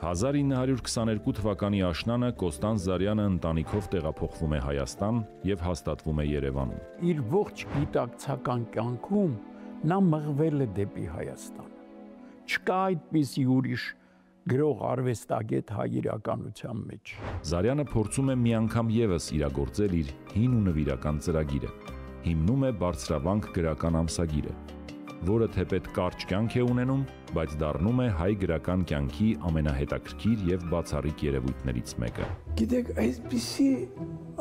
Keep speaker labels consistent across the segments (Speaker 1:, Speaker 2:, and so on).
Speaker 1: 1922 թվականի աշնանը Կոստանց Զարյանը ընտանիքով տեղափոխվում է Հայաստան եւ հաստատվում է Երևանում։
Speaker 2: Իր ողջ գիտակցական կյանքում նա մղվել է դեպի Հայաստան։ Չկա այդպիսի ուրիշ գրող արվեստագետ հայ իրականության մեջ։
Speaker 1: Զարյանը փորձում է մի անգամ եւս իրագործել իր հին ու նվիրական ծրագիրը։ Հիմնում է բարձրավանք գրական ամսագիրը, որը թեպետ կարճ կյանք է ունենում, բայց դառնում է հայ գրական կյանքի ամենահետաքրքիր եւ բացառիկ երևույթներից մեկը։
Speaker 3: Գիտեք, այսպիսի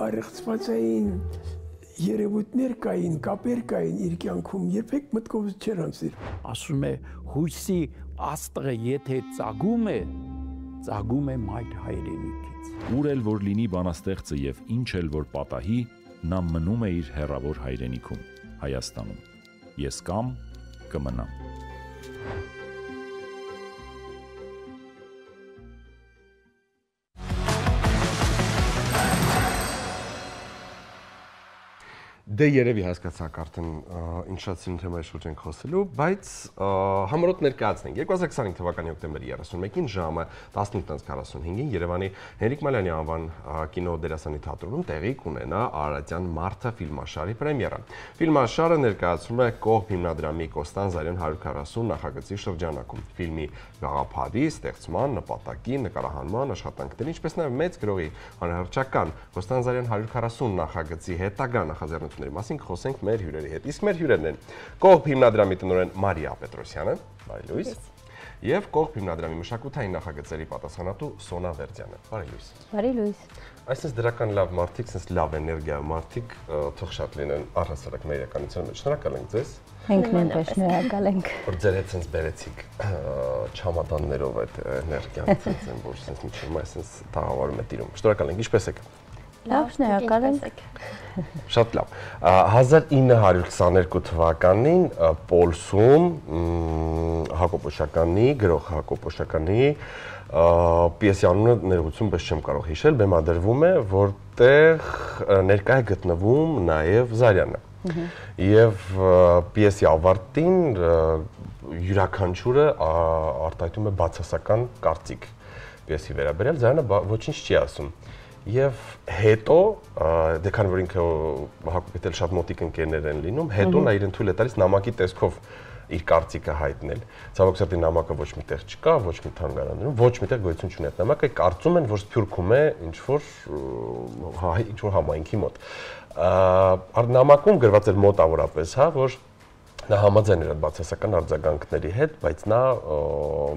Speaker 3: առեղծվածային երևույթներ կային, կապեր կային իր կյանքում, երբեք մտքովս չէր անցել։
Speaker 2: Ասում է, հույսի աստղը եթե ծագում է մայր հայրենիքից։
Speaker 1: Ուր էլ որ լինի բանաստեղծը եւ ինչ էլ որ պատահի, նա մնում է իր հեռավոր հայրենիքում, Հայաստանում։ Ես կմնամ։
Speaker 4: Դե երևի հասկացաք արդեն ինչ շատ սիրուն թեմայի շուրջ ենք խոսելու, բայց համառոտ ներկայացնենք 2025 թվականի հոկտեմբերի 31-ին ժամը 15:45-ին Երևանի Հենրիկ Մալյանի անվան կինոդերասանի թատրոնում տեղի կունենա Արարատյան մարդը ֆիլմաշարի պրեմիերան։ Ֆիլմաշարը ներկայացնում է Կողբ հիմնադրամի Կոստանց Զարյան 140 նախագծի շրջանակում։ Ֆիլմի գաղափարի, ստեղծման, նպատակի, նկարահանման, աշխատանքների, ինչպես նաև մեծ գրողի հանրահռչական Կոստանց Զարյան 140 նախագծի հետագա նախաձեռնությունների մասին խոսենք մեր հյուրերի հետ։ Իսկ մեր հյուրերն են Կողբ հիմնադրամի տնօրեն Մարիա Պետրոսյանը, բարի լույս, եւ Կողբ հիմնադրամի մշակութային նախագծերի պատասխանատու Սոնա Վերդյանը, բարի լույս։
Speaker 5: Բարի լույս։
Speaker 4: Այսինքն դրական լավ մարդիկ, sense լավ էներգիա մարդիկ թող շատ լինեն առհասարակ մեր իրականության մեջ։ Շնորհակալ ենք ձեզ։
Speaker 5: Մենք նույնպես շնորհակալ ենք։
Speaker 4: Որ ձեր հետ sense բերեցիք չամադաններով այդ էներգիան, sense որ sense միջում այսպես տաղավարում է տիրում։ Շնորհակալ ենք, ինչպես եք։
Speaker 5: Լավ, շնորհակալ ենք։
Speaker 4: Շատ լավ։ 1922 թվականին Պոլսում Հակոբոսյականի, գրող Հակոբոսյականի պիեսի անունը ներողություն պես չեմ կարող հիշել, բեմադրվում է, որտեղ ներկա է գտնվում նաև Զարյանը։ Եվ պիեսի ավարտին յուրաքանչյուրը արտահայտում է բացասական կարծիք պիեսի վերաբերյալ, Զարյանը ոչինչ չի ասում։ Եվ հետո, դե քանի որ ինքը Հակոբիդ էլ շատ մոտիկ ընկերներ են լինում, հետո նա իրեն թույլ է տալիս նամակի տեսքով իր կարծիքը հայտնել։ Ցավոք սրտի նամակը ոչ միտեղ չկա, ոչ մի թանգարաններում, ոչ միտեղ գոյություն չունի այդ նամակը, կարծում են, որ Սփյուռքում է ինչ-որ համայնքի մոտ։ Նամակում գրված էր մոտավորապես, որ նա համաձայն էր այդ բացասական արձագանքների հետ, բայց նա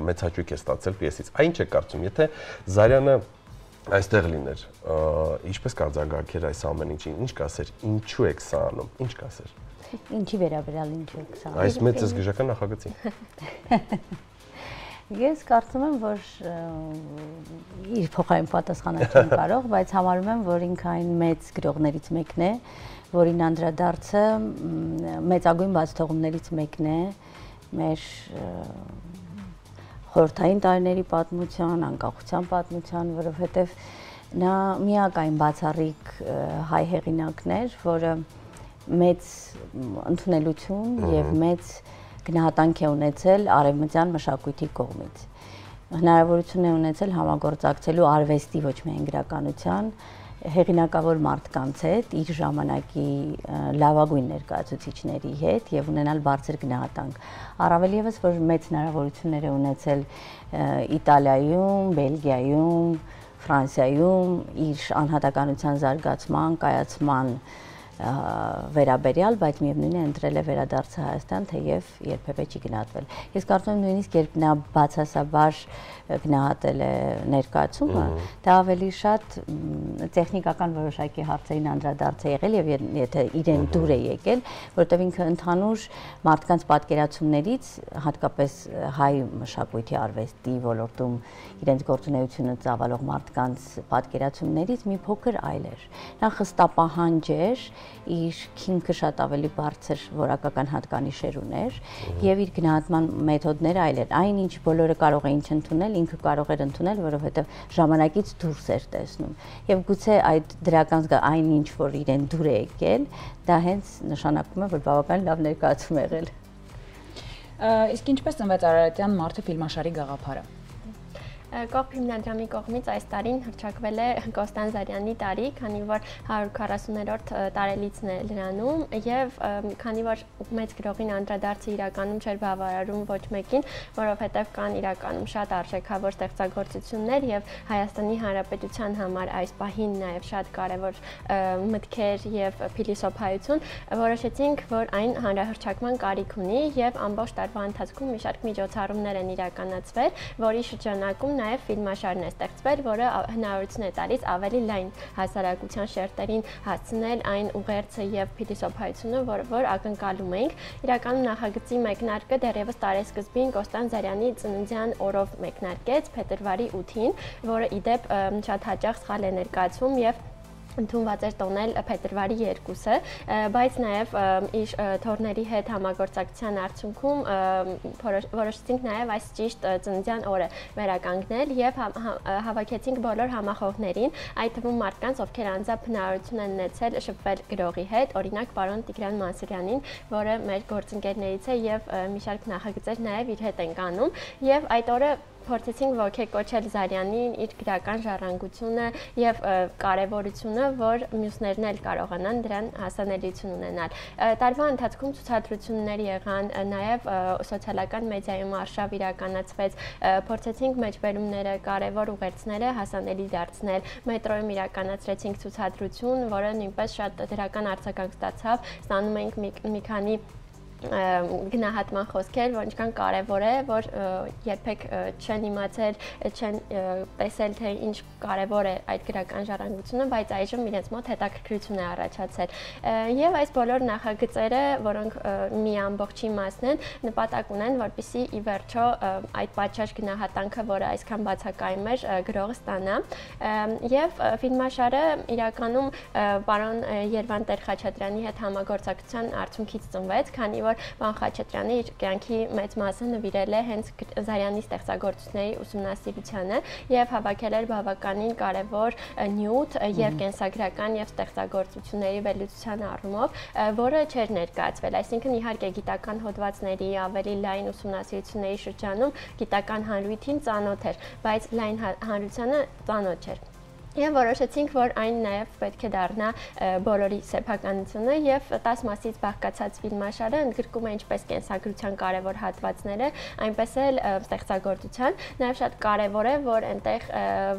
Speaker 4: մեծ հաճույք է ստացել պիեսից։ Այն չէ կարծում, եթե Զարյանը այստեղ լիներ, ինչպես կարձագանքեր այս ամեն ինչին, ինչ կասեր, ինչու եք սա անում, ինչ կասեր։
Speaker 5: Ինչի վերաբերյալ ինչու եք սա անում։
Speaker 4: Այս մեծ զգժական նախագծին։
Speaker 5: Ես կարծում եմ, որ իր փոխային պատասխանել չեմ կարող, բայց համարում եմ, որ ինքը այն մեծ գրողներից մեկն է, որին անդրադարձը մեծագույն բացթողումներից մեկն է մեր խորհրդային տարիների պատմության, անկախության պատմության, որովհետև նա միակայն բացառիկ հայ հեղինակն էր, որը մեծ ընդունելություն եւ մեծ գնահատանք է ունեցել արևմտյան մշակույթի կողմից։ Հնարավորություն է ունեցել համագործակցելու արվեստի ոչ միայն գրականության, հեղինակավոր մարդկանց հետ, իր ժամանակի լավագույն ներկայացուցիչների հետ եւ ունենալ բարձր գնահատանք։ Առավել եւս, որ մեծ հնարավորություններ է ունեցել Իտալիայում, Բելգիայում, Ֆրանսիայում իր անհատականության զարգացման, կայացման վերաբերյալ, բայց միևնույն է ընտրել է վերադարձը Հայաստան, թեև երբևէ չի գնահատվել։ Ես կարծում եմ նույնիսկ երբ նա բացասաբար գնահատել է ներկայացումը, դա ավելի շատ տեխնիկական որոշակի հարցերին անդրադարձ է եղել եւ եթե իրեն դուր է եկել, որտեղ ինքը ընդհանուր մարդկանց պատկերացումներից, հատկապես հայ մշակույթի արվեստի ոլորտում իրենց գործունեությունը ծավալող մարդկանց պատկերացումներից մի փոքր այլ էր։ Նա խստապահանջ էր, իր քինքը շատ ավելի բարձր որակական հատկանիշեր ուներ եւ իր գնահատման մեթոդները այլ էր։ Այն ինչ բոլորը կարող էին չընդունել, ինքը կարող էր ընդունել, որովհետեւ ժամանակից դուրս էր տեսնում։ Եվ գուցե այդ դրական այն ինչ որ իրեն դուր է եկել, դա հենց նշանակում է, որ բավական լավ ներկայացում է եղել։
Speaker 6: Իսկ ինչպես ծնվեց Արարատյան մարդը ֆիլմաշարի գաղափարը։ Կողբ հիմնադրամի կողմից այս տարին հռչակվել է Կոստան Զարյանի տարի, քանի որ 140-րդ տարելիցն է լրանում եւ քանի որ մեծ գրողին անդրադարձը իրականում չէր բավարարում ոչ մեկին, որովհետեւ կան իրականում շատ արժեքավոր ստեղծագործություններ եւ Հայաստանի Հանրապետության համար այս պահին նաեւ շատ կարեւոր մտքեր եւ փիլիսոփայություն, որոշեցինք, որ այն հանրահռչակման կարիք ունի եւ ամբողջ տարվա ընթացքում մի շարք միջոցառումներ են իրականացվել, որի շրջանակում նաև ֆիլմաշարն է ստեղծվել, որը հնարավորություն է տալիս ավելի լայն հասարակության շերտերին հասցնել այն ուղերձը եւ փիլիսոփայությունը, որ ակնկալում ենք։ Իրականում նախագծի մեկնարկը դեռևս տարեսկզբին Կոստան Զարյանի ծննդյան օրով մեկնարկեց փետրվարի 8-ին, որը ի դեպ շատ հաճախ սխալ է ներկայացվում եւ ընդունված էր տոնել փետրվարի 2-ը, բայց նաև իր թորների հետ համագործակցության արդյունքում որոշեցինք նաև այս ճիշտ ծննդյան օրը վերականգնել եւ հավաքեցինք բոլոր համախոհներին, այդ թվում մարդկանց, ովքեր անձամբ հնարավորություն են ունեցել շփվել գրողի հետ, օրինակ պարոն Տիգրան Մանսուրյանին, որը մեր գործընկերներից է եւ մի շարք նախագծեր նաև իր հետ ենք անում եւ այդ օրը փորձեցինք ոգեկոչել Զարյանին իր գրական ժառանգությունը եւ կարեւորությունը, որ մյուսներն էլ կարողանան դրան հասանելիություն ունենալ։ Տարվա ընթացքում ցուցադրություններ եղան, նաեւ սոցիալական մեդիայում արշավ իրականացվեց, փորձեցինք մեջբերումները, կարեւոր ուղերձները հասանելի դարձնել։ Մետրոյում իրականացրեցինք ցուցադրություն, որը նույնպես շատ դրական արձագանք ստացավ։ Ստանում ենք մի քանի գնահատման խոսքեր, որ ինչքան կարևոր է, որ երբեք չեն իմացել, չեն տեսել, թե ինչ կարևոր է այդ գրական ժառանգությունը, բայց այժմ իրենց մոտ հետաքրքրություն է առաջացել։ Եվ այս բոլոր նախագծերը, որոնք մի ամբողջի մասն են, նպատակ ունեն, որպեսզի ի վերջո այդ պատշաճ գնահատանքը, որը այսքան բացակայում էր, գրողը ստանա։ Եվ ֆիլմաշարը իրականում պարոն Երվանդ Տեր-Խաչատրյանի հետ համագործակցության արդյունքից ծնվեց, քանի որ Պարոն Խաչատրյանը իր կյանքի մեծ մասը նվիրել է հենց Զարյանի ստեղծագործությունների ուսումնասիրությանը եւ հավաքել էր բավականին կարեւոր նյութ եւ կենսագրական եւ ստեղծագործությունների վերլուծության առումով, որը չէր ներկայացվել, այսինքն իհարկե գիտական հոդվածների ավելի լայն ուսումնասիրությունների շրջանում գիտական հանրույթին ծանոթ էր, բայց լայն հանրությանը ծանոթ չէր։ Եվ որոշեցինք, որ այն նաև պետք է դառնա բոլորի սեփականությունը եւ 10 մասից բաղկացած ֆիլմաշարը ընդգրկում է ինչպես կենսագրության կարևոր հատվածները, այնպես էլ ստեղծագործության։ Նաև շատ կարևոր է, որ այնտեղ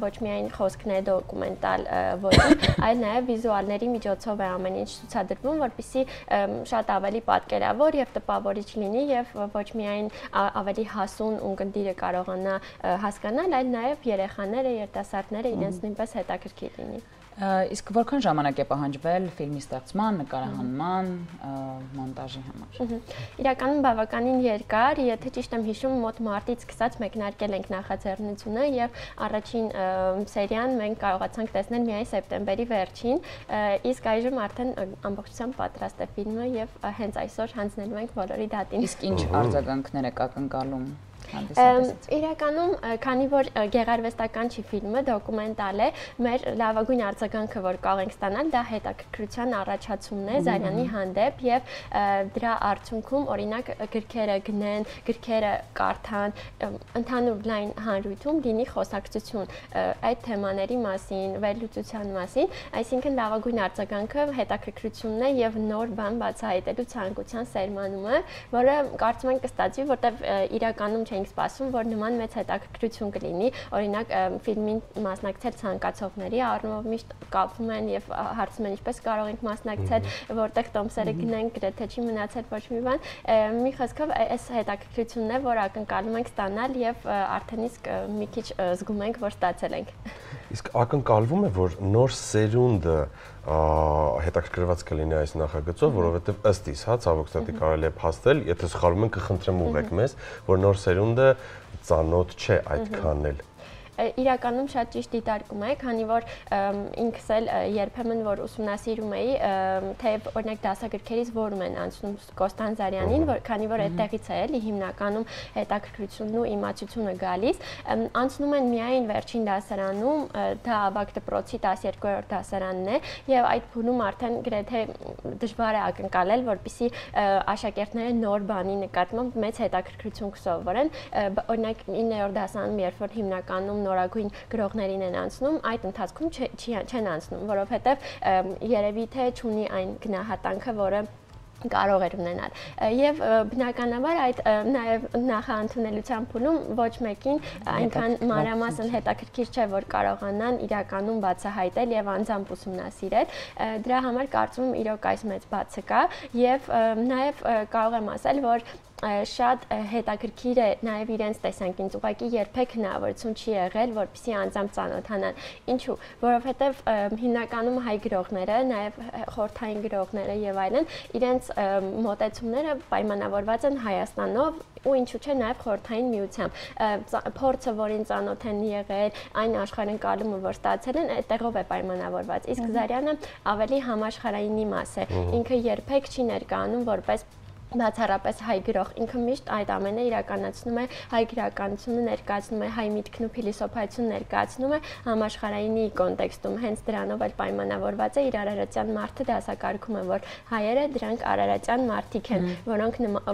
Speaker 6: ոչ միայն խոսքն է դոկումենտալ ոճի, այլ նաև վիզուալների միջոցով է ամեն ինչ ցուցադրվում, որպեսզի շատ ավելի պատկերավոր եւ տպավորիչ լինի եւ ոչ միայն ավելի հասուն ունկնդիրը կարողանա հասկանալ, այլ նաև երեխաները, երիտասարդները իրենց նույնպես հետաքրքիր լինի։
Speaker 7: Իսկ որքան ժամանակ է պահանջվել ֆիլմի ստեղծման, նկարահանման, մոնտաժի համար։
Speaker 6: Իրականում բավականին երկար, եթե ճիշտ եմ հիշում, մոտ մարտից սկսած մեկնարկել ենք նախաձեռնությունը եւ առաջին սերիան մենք կարողացանք տեսնել միայն սեպտեմբերի վերջին, իսկ այժմ արդեն ամբողջությամբ պատրաստ է ֆիլմը եւ հենց այսօր հանձնելու ենք բոլորի դատին։
Speaker 7: Իսկ ինչ արձագանքներ եք ակնկալում։
Speaker 6: Իրականում, քանի որ գեղարվեստական չի ֆիլմը, դոկումենտալ է, մեր լավագույն արձագանքը, որ կարող ենք ստանալ, դա հետաքրքրության առաջացումն է Զարյանի հանդեպ եւ դրա արդյունքում, օրինակ, գրքերը գնեն, գրքերը կարդան, ընդհանուր լայն հանրույթում լինի խոսակցություն այդ թեմաների մասին, վերլուծության մասին, այսինքն լավագույն արձագանքը հետաքրքրությունն է եւ նոր բան բացահայտելու ցանկության սերմանումը, որը կարծում եմ կստացվի, որտեղ իրականում ենք սպասում, որ նման մեծ հետաքրքրություն կլինի, օրինակ ֆիլմին մասնակցել ցանկացողների առումով միշտ կապվում են եւ հարցում են ինչպես կարող ենք մասնակցել, որտեղ տոմսերը գնենք, գրեթե չի մնացել ոչ մի բան։ Մի խոսքով այս հետաքրքրությունն է, որ ակնկալում ենք ստանալ եւ արդեն իսկ մի քիչ զգում ենք, որ ստացել ենք։
Speaker 4: Իսկ ակնկալվում է, որ նոր սերունդը հետաքրքրված կլինի այս նախագծով, որովհետև ըստ իս, հա, ցավոք ստատի կարելի է փաստել, եթե սխալվում ենք, կխնդրեմ ուղղեք մեզ, որ նոր սերունդը ծանոթ չէ այդքան էլ։
Speaker 6: Իրականում շատ ճիշտ դիտարկում է, քանի որ ինքս էլ երբեմն որ ուսումնասիրում էի, թե օրինակ դասագրքերից որում են անցնում Կոստան Զարյանին, քանի որ այդտեղից է էլի հիմնականում հետաքրքրությունն ու իմացությունը գալիս, անցնում են միայն վերջին դասարանում, դա ավագ դպրոցի 12-րդ դասարանն է, եւ այդ փուլում արդեն գրեթե դժվար է ակնկալել, որպեսզի աշակերտները նոր բանի նկատմամբ մեծ հետաքրքրություն կսովորեն, օրինակ 9-րդ դասարանում, երբ որ հիմնականում նորագույն գրողներին են անցնում, այդ ընթացքում չեն անցնում, որովհետև երևի թե չունի այն գնահատանքը, որը կարող էր ունենալ եւ բնականաբար այդ նաեւ նախաընդունելության փուլում ոչ մեկին այնքան մանրամասն հետաքրքիր չէ, որ կարողանան իրականում բացահայտել եւ անձամբ ուսումնասիրել, դրա համար կարծում եմ իրոք այս մեծ բացը կա եւ նաեւ կարող եմ ասել, որ շատ հետաքրքիր է նաև իրենց տեսանկյունից, ուղղակի երբեք հնարավորություն չի եղել, որպեսզի անձամբ ծանոթանան։ Ինչու՞, որովհետև հիմնականում հայ գրողները, նաև խորհրդային գրողները եւ այլն, իրենց մոտեցումները պայմանավորված են Հայաստանով ու ինչու՞ չէ նաև խորհրդային միությամբ։ Փորձը, որին ծանոթ են եղել, այն աշխարհընկալումը, որ ստացել են, այդտեղով է պայմանավորված։ Իսկ Զարյանը ավելի համաշխարհայինի մաս է։ Ինքը երբեք չի ներկայանում որպես բացառապես հայ գրող, ինքը միշտ այդ ամենը իրականացնում է հայ գրականությունը, ներկայացնում է հայ միտքն ու փիլիսոփայությունը, ներկայացնում է համաշխարհայինի կոնտեքստում, հենց դրանով էլ պայմանավորված է իր արարատյան մարդը դասակարգումը, որ հայերը դրանք արարատյան մարդիկ են,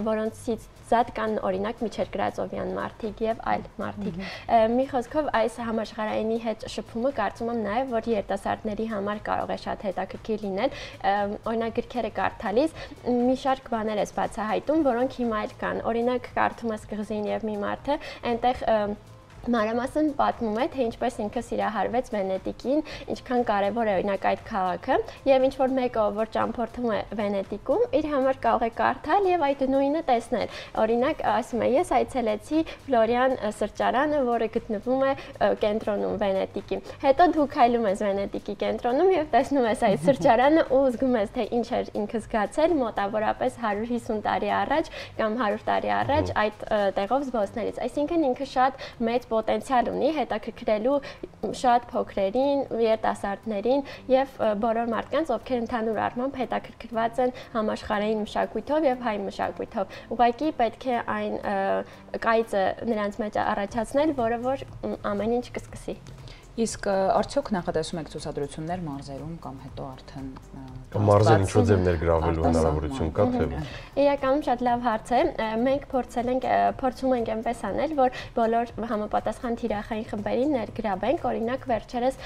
Speaker 6: որոնցից զատ կան օրինակ Միչերկրածովյան մարդիկ եւ այլ մարդիկ։ Մի խոսքով այս համաշխարհայինի հետ շփումը կարծում եմ նաեւ որ երիտասարդների համար կարող է շատ հետաքրքիր լինել, օրինակ գրքերը կարդալիս մի շարք բաներ ես բացահայտում, որոնք հիմա էլ կան։ Օրինակ կարդում ես կղզին եւ մի մարդը այնտեղ մանրամասն պատմում է, թե ինչպես ինքը սիրահարվեց Վենետիկին, ինչքան կարևոր է օրինակ այդ քաղաքը, եւ ինչ որ մեկը որ ճամփորդում է Վենետիկում, իր համար կարող է կարդալ եւ այդ նույնը տեսնել։ Օրինակ ասում է, ես այցելեցի Ֆլորիան սրճարանը, որը գտնվում է կենտրոնում Վենետիկի։ Հետո դու քայլում ես Վենետիկի կենտրոնում եւ տեսնում ես այդ սրճարանը ու զգում ես, թե ինչ էր ինքը զգացել մոտավորապես 150 տարի առաջ կամ 100 տարի առաջ այդ տեղով զբոսնելիս։ Այսինքն ինքը շատ մեծ պոտենցիալ ունի հետաքրքրելու շատ փոքրերին, երիտասարդներին եւ բոլոր մարդկանց, ովքեր ընդհանուր առմամբ հետաքրքրված են համաշխարհային մշակույթով եւ հայ մշակույթով։ Ուղղակի պետք է այն կայծը նրանց մեջ առաջացնել, որը որ ամեն ինչ կսկսի։
Speaker 7: Իսկ արդյոք նախատեսում եք ցուցադրություններ մարզերում կամ հետո արդեն
Speaker 4: մարզեր ինչ-որ ձև ներգրավելու հնարավորություն կա թե ոչ։
Speaker 6: Իրականում շատ լավ հարց է։ Մենք փորձում ենք այնպես անել, որ բոլոր համապատասխան թիրախային խմբերին ներգրավենք, օրինակ վերջերս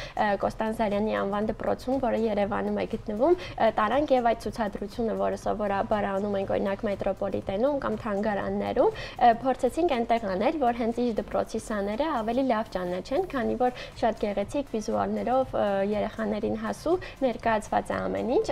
Speaker 6: Կոստան Զարյանի անվան դպրոցում, որը Երևանում է գտնվում, տարանք եւ այդ ցուցադրությունը, որը սովորաբար անում ենք օրինակ մետրոպոլիտենում կամ թանգարաններում, փորձեցինք այնտեղ անել, որ հենց իր դպրոցի սաները ավելի լավ ճանաչեն, քանի որ շատ գեղեցիկ վիզուալներով երեխաներին հասու ներկայացված է ամեն ինչ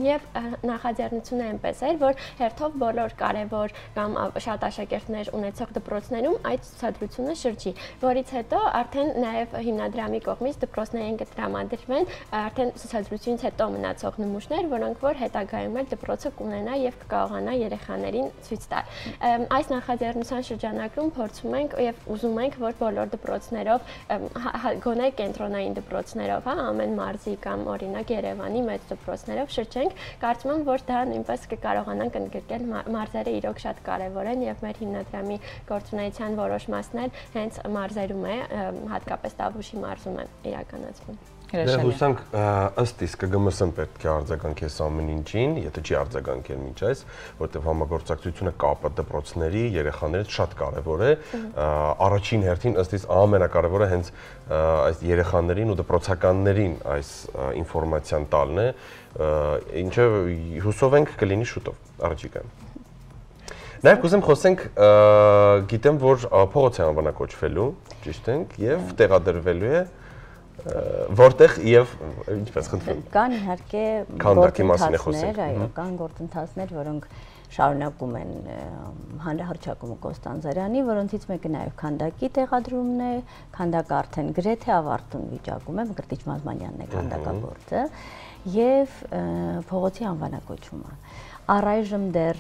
Speaker 6: եւ նախաձեռնությունը այնպես էր, որ հերթով բոլոր կարևոր կամ շատ աշակերտներ ունեցող դպրոցներում այդ ցուցադրությունը շրջի, որից հետո արդեն նաեւ հիմնադրամի կողմից դպրոցներին կտրամադրվեն արդեն ցուցադրությունից հետո մնացող նմուշներ, որոնք որ հետագայում էլ դպրոցը կունենա եւ կկարողանա երեխաներին ցույց տալ։ Այս նախաձեռնության շրջանակում փորձում ենք եւ ուզում ենք, որ բոլոր դպրոցներով գոնե կենտրոնային դպրոցներով, ամեն մարզի կամ օրինակ Երևանի մեծ դպրոցներով շրջենք, կարծում եմ, որ դա նույնպես կկարողանանք ընդգրկել մարզերը իրոք շատ կարևոր են եւ մեր հիմնադրամի գործունեության որոշ մասն էլ հենց մարզերում է, հատկապես Տավուշի մարզում է իրականացվում։
Speaker 4: Դե հուսանք ըստ իսկ ԿԳՄՍ-ն պետք է արձագանքի այս ամեն ինչին, եթե չի արձագանքել մինչ այս, որտեղ համագործակցությունը կապը դպրոցների, երեխաների շատ կարևոր է, առաջին հերթին ըստ իս ամենակարևորը հենց այս երեխաներին ու դպրոցականներին այս ինֆորմացիան տալն է, ինչը հուսով ենք կլինի շուտով առաջիկայում։ Նաև կուզեմ խոսենք, գիտեմ, որ փողոց է անվանակոչվելու, ճիշտ ենք, եւ տեղադրվելու է որտեղ եւ ինչպես խնդրում։
Speaker 5: Կան իհարկե գործընթացներ, այո, կան գործընթացներ, որոնք շարունակում են հանրահռչակումը Կոստան Զարյանի, որոնցից մեկը նաև քանդակի տեղադրումն է, քանդակը արդեն գրեթե ավարտուն վիճակում է, Մկրտիչ Մազմանյանն է քանդակագործը, եւ փողոցի անվանակոչումը։ Առայժմ դեռ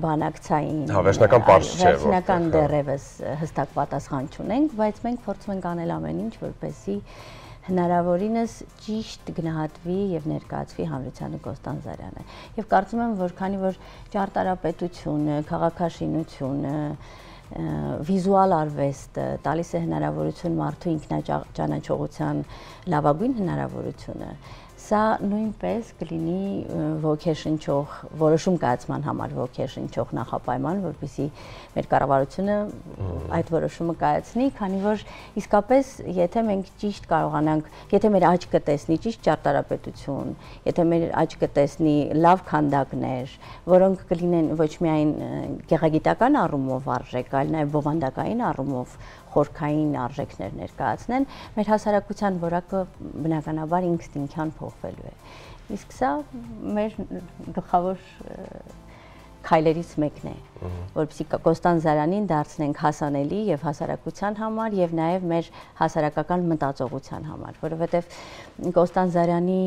Speaker 5: բանակցային
Speaker 4: վերջնական պարզ չէ,
Speaker 5: վերջնական դեռևս հստակ պատասխան չունենք, բայց մենք փորձում ենք անել ամեն ինչ, որպեսզի հնարավորինս ճիշտ գնահատվի եւ ներկայացվի հանրությանը Կոստան Զարյանը։ Եվ կարծում եմ, որ քանի որ ճարտարապետությունը, քաղաքաշինությունը, վիզուալ արվեստը տալիս է հնարավորություն մարդու ինքնաճանաչողության լավագույն հնարավորությունը, Սա նույնպես կլինի ոգեշնչող որոշում կայացման համար ոգեշնչող նախապայման, որպեսզի մեր կառավարությունը այդ որոշումը կայացնի, քանի որ իսկապես եթե մենք ճիշտ կարողանանք, եթե մեր աչքը տեսնի ճիշտ ճարտարապետություն, եթե մեր աչքը տեսնի լավ քանդակներ, որոնք կլինեն ոչ միայն գեղագիտական առումով արժեք, այլ նաև բովանդակային առումով խորքային արժեքներ ներկայացնեն, մեր հասարակության որակը բնականաբար ինստինկտիվ փոխվելու է։ Իսկ սա մեր գլխավոր քայլերից մեկն է, որպեսզի Կոստանդին Զարյանին դարձնենք հասանելի եւ հասարակության համար եւ նաեւ մեր հասարակական մտածողության համար, որովհետեւ Կոստանդին Զարյանի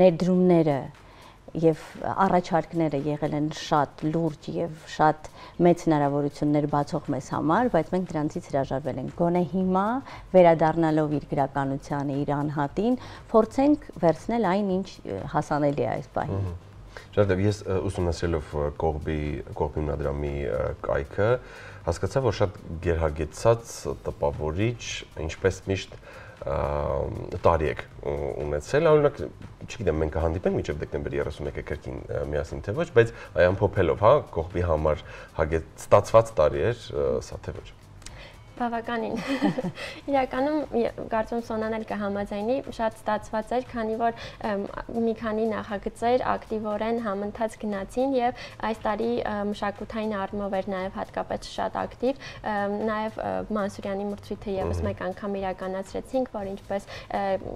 Speaker 5: ներդրումները եւ առաջարկները եղել են շատ լուրջ եւ շատ մեծ հնարավորություններ բացող մեզ համար, բայց մենք դրանցից հրաժարվել ենք։ Գոնե հիմա վերադառնալով իր գրականությանը, իր անհատին, փորձենք վերցնել այն, ինչ հասանելի է այս պահին։
Speaker 4: Շարդև, ես ուսումնասիրելով Կողբի հիմնադրամի կայքը, հասկացա, որ շատ գերհագեցած, տպավորիչ, ինչպես միշտ տարի եք ունեցել, օրինակ, չգիտեմ, մենք կհանդիպենք մինչև դեկտեմբերի 31-ը կրկին միասին թե ոչ, բայց ամփոփելով, հա, Կողբի համար ստացված տարի էր, սա թե ոչ։
Speaker 6: Բավականին։ Իրականում կարծում Սոնան էլ կհամաձայնի, շատ ստացված էր, քանի որ մի քանի նախագծեր ակտիվորեն համընթաց գնացին եւ այս տարի մշակութային առումով էր նաեւ հատկապես շատ ակտիվ, նաեւ Մանսուրյանի մրցույթը եւս մեկ անգամ իրականացրեցինք, որ ինչպես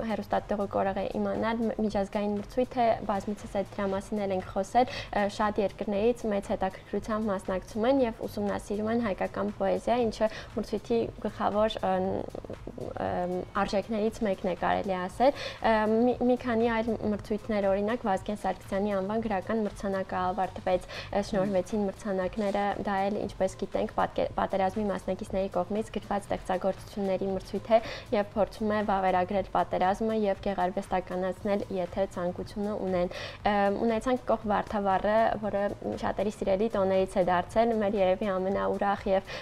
Speaker 6: հեռուստատեղը կարող է իմանալ, միջազգային մրցույթ է, բազմիցս այդ դրա մասին ենք խոսել, շատ երկրներից մեծ հետաքրքրությամբ մասնակցում են եւ ուսումնասիրում են հայկական պոեզիա, ինչը մրցույթի գլխավոր արժեքներից մեկն է կարելի ասել։ Մի քանի այլ մրցույթներ, օրինակ Վազգեն Սարգսյանի անվան գրական մրցանակը ավարտվեց, շնորհվեցին մրցանակները, դա էլ ինչպես գիտենք, պատերազմի մասնակիցների կողմից գրված ստեղծագործությունների մրցույթ է եւ փորձում է վավերագրել պատերազմը եւ գեղարվեստականացնել, եթե ցանկությունը ունեն։ Ունեցանք Կող Վարդավառը, որը շատերի սիրելի տոներից է դարձել, մեր երևի ամենաուրախ եւ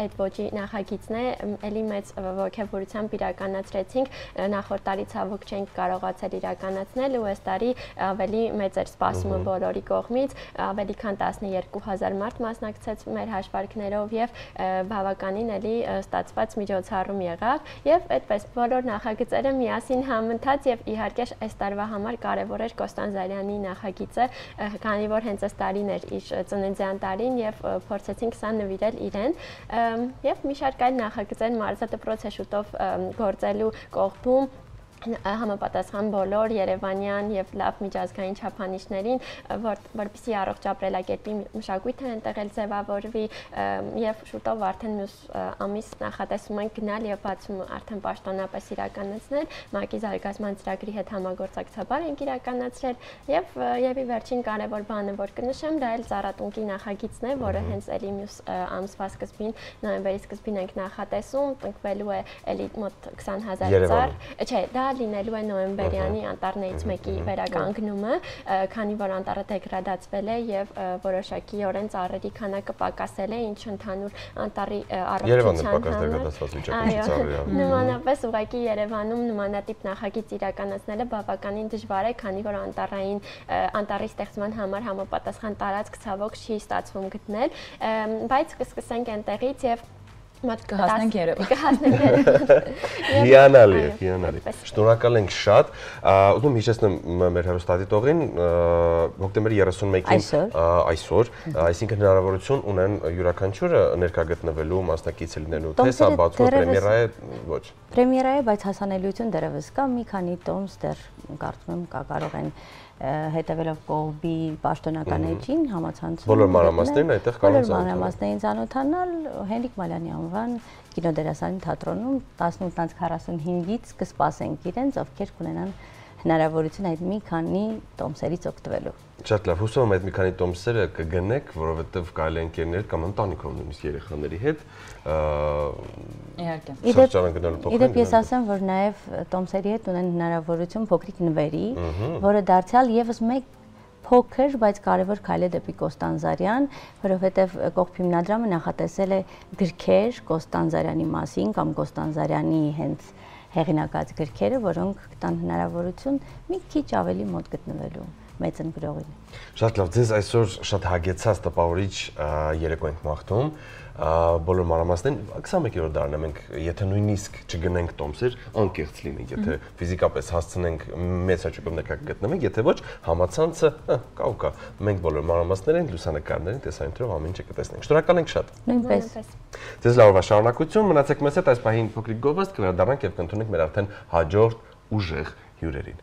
Speaker 6: այդ ոճի նախագիծն է, էլի մեծ ոգևորությամբ իրականացրեցինք, նախորդ տարի ցավոք չենք կարողացել իրականացնել ու այս տարի ավելի մեծ էր սպասումը բոլորի կողմից, ավելի քան 12000 մարդ մասնակցեց մեր հաշվարկներով եւ բավականին էլի ստացված միջոցառում եղավ եւ այդպես բոլոր նախագծերը միասին համընթաց եւ իհարկե այս տարվա համար կարեւոր էր Կոստանդին Զարյանի նախագիծը, քանի որ հենց այս տարին էր իր ծննդյան տարին եւ փորձեցինք սա նվիրել իրեն եւ մի շարք այլ նախագծեր մարզադպրոց է շուտով գործելու կողմում համապատասխան բոլոր երևանյան եւ լավ միջազգային չափանիշներին, որպեսզի առողջ ապրելակերպի մշակույթը այնտեղ էլ ձևավորվի եւ շուտով արդեն մյուս ամիս նախատեսում ենք գնալ եւ բացում արդեն պաշտոնապես իրականացնել, ՄԱԿ-ի զարգացման ծրագրի հետ համագործակցաբար ենք իրականացրել եւ ի վերջին կարեւոր բանը, որ կնշեմ, դա էլ Ծառատունկի նախագիծն է, որը հենց էլի մյուս ամսվա սկզբին, նոյեմբերի սկզբին ենք նախատեսում, տնկվելու է էլի մոտ 20000 ծառ, չէ, դա լինելու է նոյեմբերյանի անտառներից մեկի վերականգնումը, քանի որ անտառը դեգրադացվել է եւ որոշակիորեն ծառերի քանակը պակասել է, ինչը ընդհանուր անտառի առողջության համար նմանապես ուղղակի Երևանում նմանատիպ նախագիծ իրականացնելը բավականին դժվար է, քանի որ անտառի ստեղծման համար համապատասխան տարածք ցավոք չի ստացվում գտնել, բայց կսկսենք այնտեղից եւ
Speaker 7: կհասնենք Երևան։
Speaker 4: Հիանալի, հիանալի։ Շնորհակալ ենք շատ։ Ուզում հիշեցնեմ մեր հեռուստադիտողին հոկտեմբերի 31-ին այսօր, այսինքն հնարավորություն ունեն յուրաքանչյուրը ներկա գտնվելու մասնակից լինելու, թե սա բացվում պրեմիերա է, ոչ։
Speaker 5: Պրեմիերա է, բայց հասանելիություն դեռևս կա, մի քանի տոմս դեռ կարծում եմ կարող են հետևելով Կողբի պաշտոնական էջին համացանցում
Speaker 4: բոլոր մանրամասներն այդտեղ կարող են
Speaker 5: մանրամասներին ծանոթանալ Հենրիկ Մալյանի անվան կինոդերասանի թատրոնում 18:45-ից կսպասենք իրենց, ովքեր կունենան հնարավորություն այդ մի քանի տոմսերից օգտվելու։
Speaker 4: Շատ լավ, հուսով եմ այդ մի քանի տոմսերը կգնեք, որովհետև կարելի է ընկերներ կամ ընտանիքով նույնիսկ երեխաների հետ
Speaker 7: Իհարկե։
Speaker 5: Իդեպ ես ասեմ, որ նաև տոմսերի հետ ունեն հնարավորություն փոքրիկ նվերի, որը դարձյալ եւս մեկ փոքր, բայց կարևոր քայլ է դեպի Կոստանդին Զարյան, որովհետև Կողբ հիմնադրամը նախատեսել է գրքեր Կոստանդին Զարյանի մասին կամ Կոստանդին Զարյանի հենց հեղինակած գրքերը, որոնք կտան հնարավորություն մի քիչ ավելի մոտ գտնվելու մեծ ընկերողին։
Speaker 4: Շատ լավ, ձեզ այսօր շատ հագեցած տպավորիչ երեկո ենք մաղթում, բոլոր մանրամասներին 21-րդ դարն է, մենք եթե նույնիսկ չգնենք տոմսեր, անկեղծ լինենք, եթե ֆիզիկապես հասցնենք մեծ հաճույքով ներկա գտնվենք, եթե ոչ, համացանցը կա, մենք բոլոր մանրամասներին, լուսանկարներին, տեսանյութերով ամեն ինչ կտեսնենք։ Շնորհակալ ենք շատ։
Speaker 5: Նույնպես։
Speaker 4: Ձեզ լավով շարունակություն, մնացեք մեզ հետ այս պահին փոքրիկ գովազդ կվերադառնանք եւ կընդունենք մեր արդեն հաջորդ ուժեղ հյուրերին։